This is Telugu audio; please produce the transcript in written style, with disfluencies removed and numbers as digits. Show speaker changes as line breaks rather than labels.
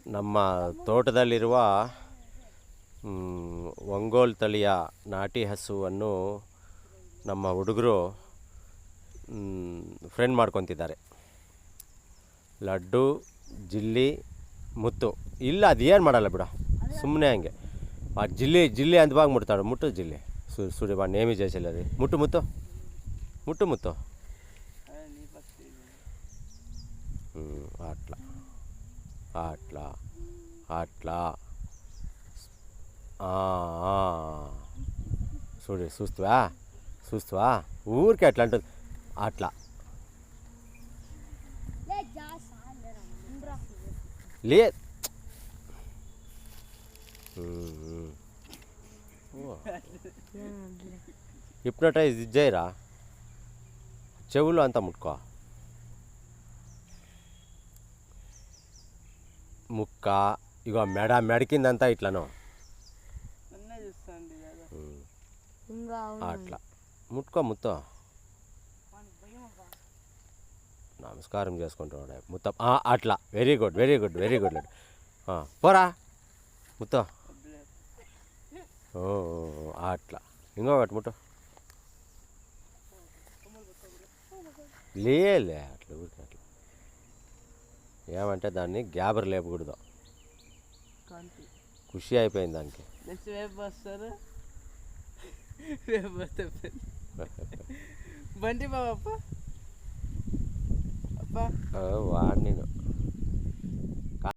ನಮ್ಮ ತೋಟದಲ್ಲಿರುವ ಒಂಗೋಲ್ ತಳಿಯ ನಾಟಿ ಹಸುವನ್ನು ನಮ್ಮ ಹುಡುಗರು ಫ್ರೆಂಡ್ ಮಾಡ್ಕೊತಿದ್ದಾರೆ. ಲಡ್ಡು, ಜಿಲ್ಲಿ, ಮುತ್ತು. ಇಲ್ಲ ಅದೇನು ಮಾಡಲ್ಲ ಬಿಡ, ಸುಮ್ಮನೆ ಹಂಗೆ ಆ ಜಿಲ್ಲಿ ಅಂದವಾಗ ಮುಟ್ತಾಳೆ. ಮುಟ್ಟು ಜಿಲ್ಲಿ ಸುಡಿ ಬಾ ನೇಮಿ ಜೈಸಲ್ಲ ರೀ. ಮುಟ್ಟು అట్లా అట్లా అట్లా చూడు చూస్తావా ఊరికే అట్లా అంటుంది. అట్లా లే హిప్నటైజ్ ఇచ్చేయరా, చెవులు అంతా ముట్టుకో. ముక్క ఇగో మెడకిందంతా ఇట్లను అట్లా ముట్టుకో. నమస్కారం చేసుకుంటాడు ముత్త. అట్లా వెరీ గుడ్. పోరా ముత్త. అట్లా ఇంకొకటి ముట్టు. లే అట్లా ఊరికి అట్లా ఏమంటే దాన్ని గ్యాబర్ లేపకూడదు. ఖుషి అయిపోయింది దానికి. వాడు నేను